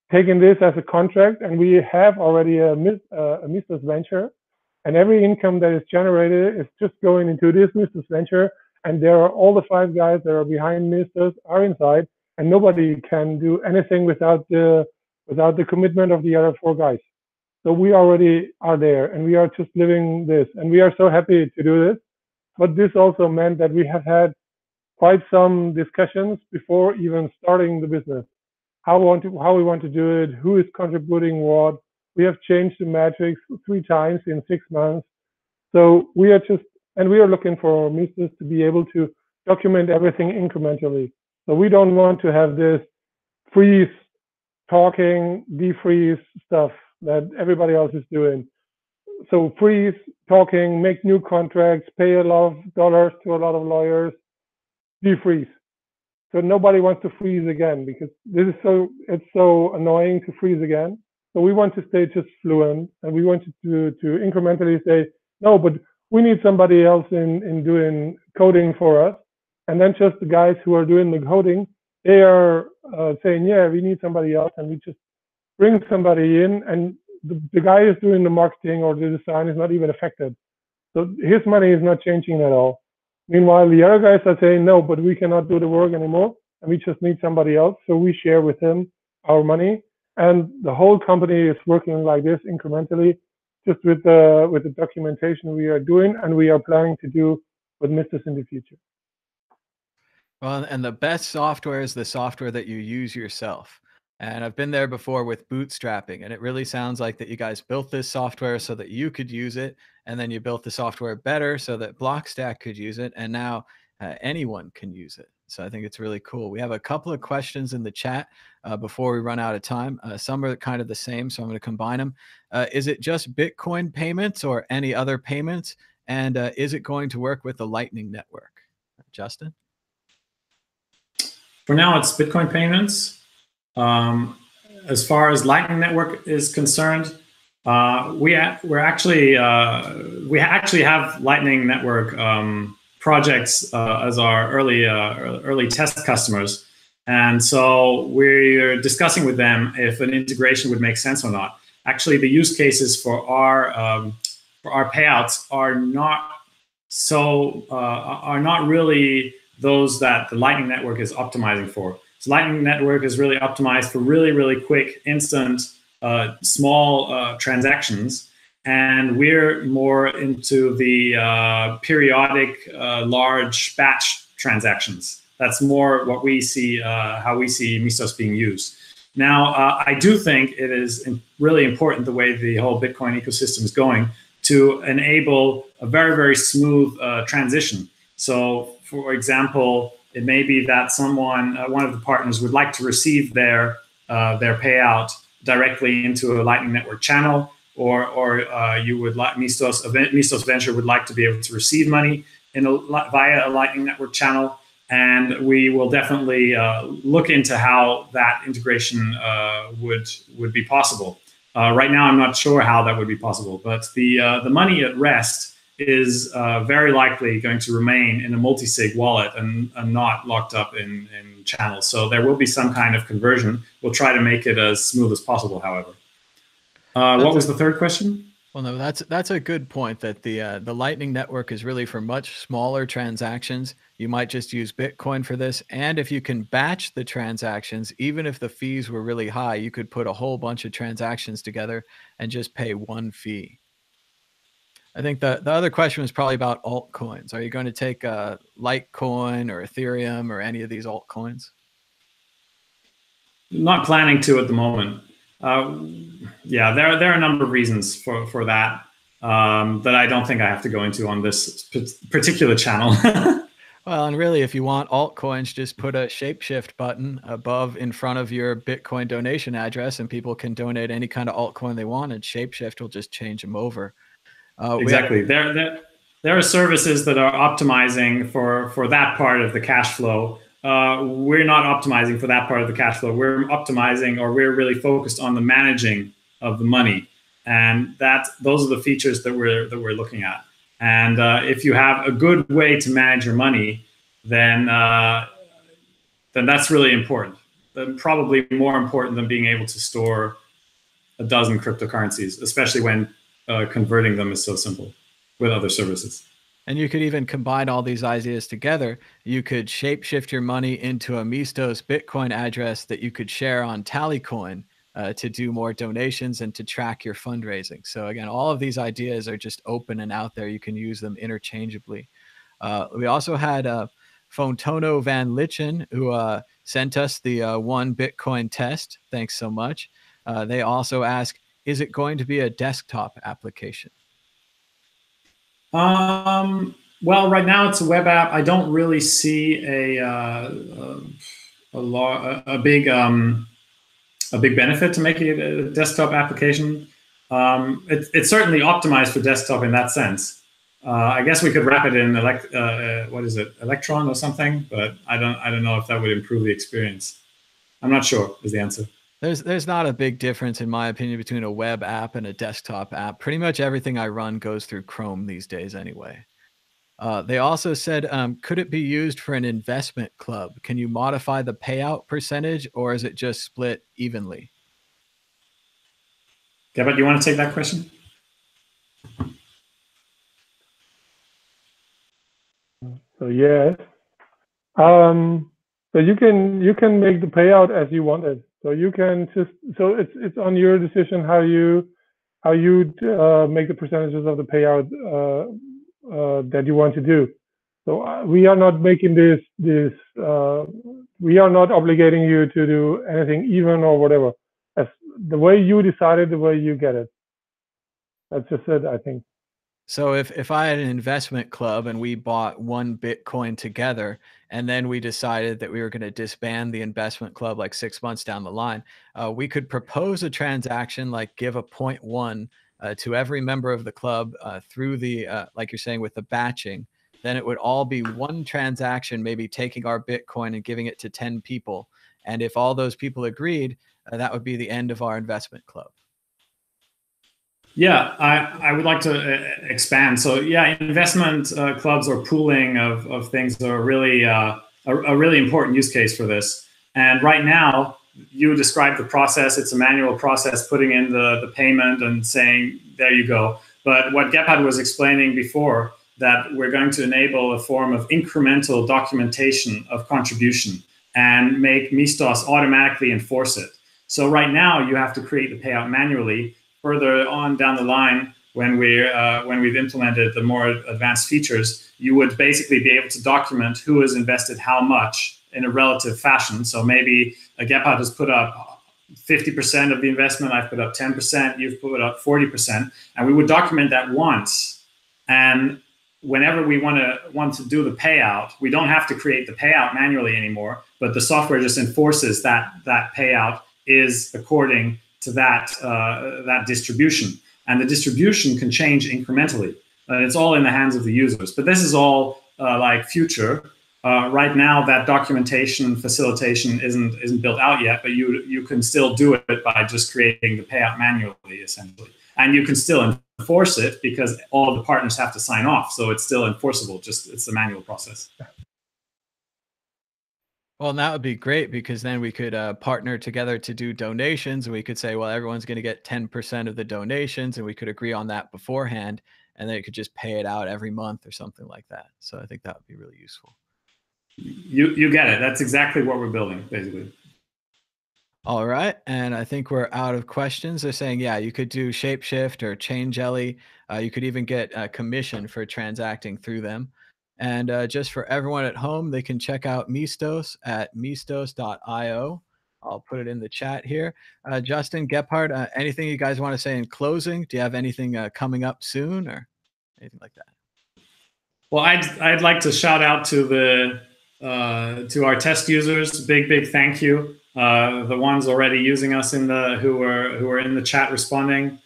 taking this as a contract, and we have already a Misthos venture, and every income that is generated is just going into this Misthos venture, and there are all the 5 guys that are behind Misthos are inside, and nobody can do anything without the commitment of the other 4 guys. So we already are there, and we are just living this, and we are so happy to do this. But this also meant that we have had quite some discussions before even starting the business. How we want to do it, who is contributing what. We have changed the matrix 3 times in 6 months. So we are looking for Misthos to be able to document everything incrementally. So we don't want to have this freeze talking, defreeze stuff that everybody else is doing. So freeze talking, make new contracts, pay a lot of dollars to a lot of lawyers, defreeze. So nobody wants to freeze again, because it's so annoying to freeze again. So we want to stay just fluent, and we want to incrementally say, no, but we need somebody else in doing coding for us. And then just the guys who are doing the coding, they are saying, yeah, we need somebody else, and we just bring somebody in, and the guy is doing the marketing or the design is not even affected. So his money is not changing at all. Meanwhile, the other guys are saying, no, but we cannot do the work anymore, and we just need somebody else. So we share with him our money, and the whole company is working like this incrementally, just with the documentation we are doing, and we are planning to do with Misthos in the future. Well, and the best software is the software that you use yourself. And I've been there before with bootstrapping, and it really sounds like that you guys built this software so that you could use it, and then you built the software better so that Blockstack could use it, and now anyone can use it. So I think it's really cool. We have a couple of questions in the chat before we run out of time. Some are kind of the same, so I'm going to combine them. Is it just Bitcoin payments or any other payments? And is it going to work with the Lightning Network? Justin? For now, it's Bitcoin payments. As far as Lightning Network is concerned, we actually have Lightning Network projects as our early test customers, and so we're discussing with them if an integration would make sense or not. Actually, the use cases for our payouts are not really those that the Lightning Network is optimizing for. So Lightning Network is really optimized for really, really quick, instant, small transactions. And we're more into the periodic, large batch transactions. That's more what we see, how we see Misthos being used. Now, I do think it is really important the way the whole Bitcoin ecosystem is going to enable a very, very smooth transition. So, for example, it may be that someone, one of the partners, would like to receive their payout directly into a Lightning Network channel, or you would like Misthos Venture would like to be able to receive money via a Lightning Network channel, and we will definitely look into how that integration would be possible. Right now, I'm not sure how that would be possible, but the money at rest is very likely going to remain in a multi-sig wallet and not locked up in channels. So there will be some kind of conversion. We'll try to make it as smooth as possible, however. What was the third question? Well, no, that's a good point, that the Lightning Network is really for much smaller transactions. You might just use Bitcoin for this. And if you can batch the transactions, even if the fees were really high, you could put a whole bunch of transactions together and just pay one fee. I think the other question was probably about altcoins. Are you going to take Litecoin or Ethereum or any of these altcoins? Not planning to at the moment. Yeah, there are a number of reasons for that that I don't think I have to go into on this particular channel. Well, and really, if you want altcoins, just put a shapeshift button above in front of your Bitcoin donation address, and people can donate any kind of altcoin they want, and shapeshift will just change them over. Exactly. There are services that are optimizing for that part of the cash flow. We're not optimizing for that part of the cash flow. We're optimizing, or we're really focused on the managing of the money, and those are the features that we're looking at. And if you have a good way to manage your money, then that's really important. Probably more important than being able to store a dozen cryptocurrencies, especially when converting them is so simple with other services. And you could even combine all these ideas together. You could shapeshift your money into a Misthos Bitcoin address that you could share on Tallycoin to do more donations and to track your fundraising. So again, all of these ideas are just open and out there. You can use them interchangeably. We also had Fontono Van Lichen, who sent us the one Bitcoin test. Thanks so much. They also ask, is it going to be a desktop application? Well, right now it's a web app. I don't really see a big benefit to making it a desktop application. It's certainly optimized for desktop in that sense. I guess we could wrap it in what is it, Electron or something, but I don't know if that would improve the experience. I'm not sure is the answer. There's not a big difference, in my opinion, between a web app and a desktop app. Pretty much everything I run goes through Chrome these days anyway. They also said, could it be used for an investment club? Can you modify the payout percentage, or is it just split evenly? Yeah, but you want to take that question? So yes. So you can make the payout as you want it. So you can it's on your decision how you make the percentages of the payout that you want to do. So we are not making this we are not obligating you to do anything even or whatever. As the way you decided, the way you get it. That's just it, I think. So if I had an investment club and we bought one Bitcoin together, and then we decided that we were going to disband the investment club like 6 months down the line, we could propose a transaction, like give a 0.1 to every member of the club through the, like you're saying, with the batching. Then it would all be one transaction, maybe taking our Bitcoin and giving it to 10 people. And if all those people agreed, that would be the end of our investment club. Yeah, I would like to expand. So yeah, investment clubs or pooling of things are really a really important use case for this. And right now, you described the process. It's a manual process, putting in the payment and saying, there you go. But what Gebhard was explaining before, that we're going to enable a form of incremental documentation of contribution and make Misthos automatically enforce it. So right now, you have to create the payout manually. Further on down the line, when we've implemented the more advanced features, you would basically be able to document who has invested how much in a relative fashion. So maybe Gebhard has put up 50% of the investment, I've put up 10%, you've put up 40%, and we would document that once. And whenever we want to do the payout, we don't have to create the payout manually anymore, but the software just enforces that payout is according to that distribution. And the distribution can change incrementally. And it's all in the hands of the users. But this is all like future. Right now, that documentation facilitation isn't built out yet, but you can still do it by just creating the payout manually, essentially. And you can still enforce it because all the partners have to sign off. So it's still enforceable, just it's a manual process. Well, and that would be great because then we could partner together to do donations. And we could say, well, everyone's going to get 10% of the donations, and we could agree on that beforehand. And then you could just pay it out every month or something like that. So I think that would be really useful. You get it. That's exactly what we're building, basically. All right. And I think we're out of questions. They're saying, yeah, you could do Shapeshift or Chain Jelly. You could even get a commission for transacting through them. And just for everyone at home, they can check out Misthos at misthos.io. I'll put it in the chat here. Justin, Gebhardt, anything you guys want to say in closing? Do you have anything coming up soon or anything like that? Well, I'd like to shout out to our test users. Big thank you. The ones already using us who are in the chat responding.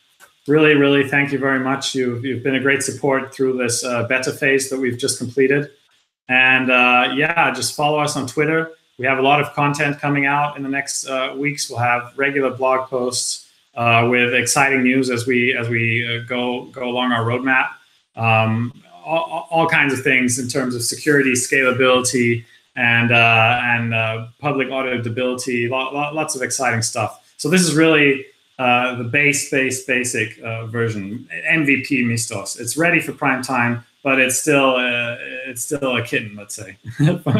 Really thank you very much. You've been a great support through this beta phase that we've just completed. And yeah, just follow us on Twitter. We have a lot of content coming out in the next weeks. We'll have regular blog posts with exciting news as we go along our roadmap. All kinds of things in terms of security, scalability, and public auditability. Lots of exciting stuff. So this is really the basic version, MVP Misthos. It's ready for prime time, but it's still a kitten, let's say,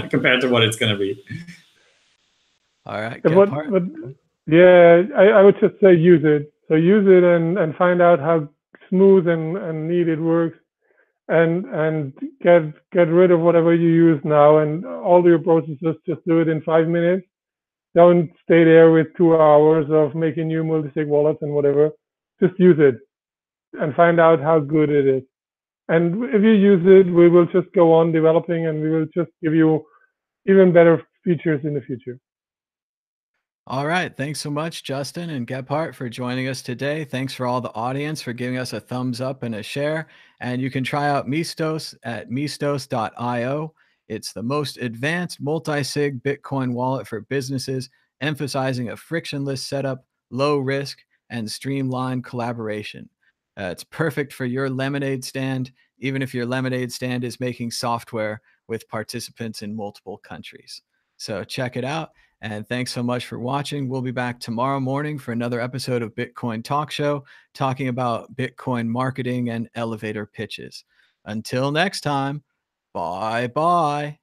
compared to what it's going to be. All right. Yeah, I would just say use it. So use it and find out how smooth and neat it works, and get rid of whatever you use now, and all your processes, just do it in 5 minutes. Don't stay there with 2 hours of making new multi-sig wallets and whatever. Just use it and find out how good it is. And if you use it, we will just go on developing, and we will just give you even better features in the future. All right. Thanks so much, Justin and Gebhardt, for joining us today. Thanks for all the audience for giving us a thumbs up and a share. And you can try out Misthos at misthos.io. It's the most advanced multi-sig Bitcoin wallet for businesses, emphasizing a frictionless setup, low risk, and streamlined collaboration. It's perfect for your lemonade stand, even if your lemonade stand is making software with participants in multiple countries. So check it out. And thanks so much for watching. We'll be back tomorrow morning for another episode of Bitcoin Talk Show, talking about Bitcoin marketing and elevator pitches. Until next time, bye-bye.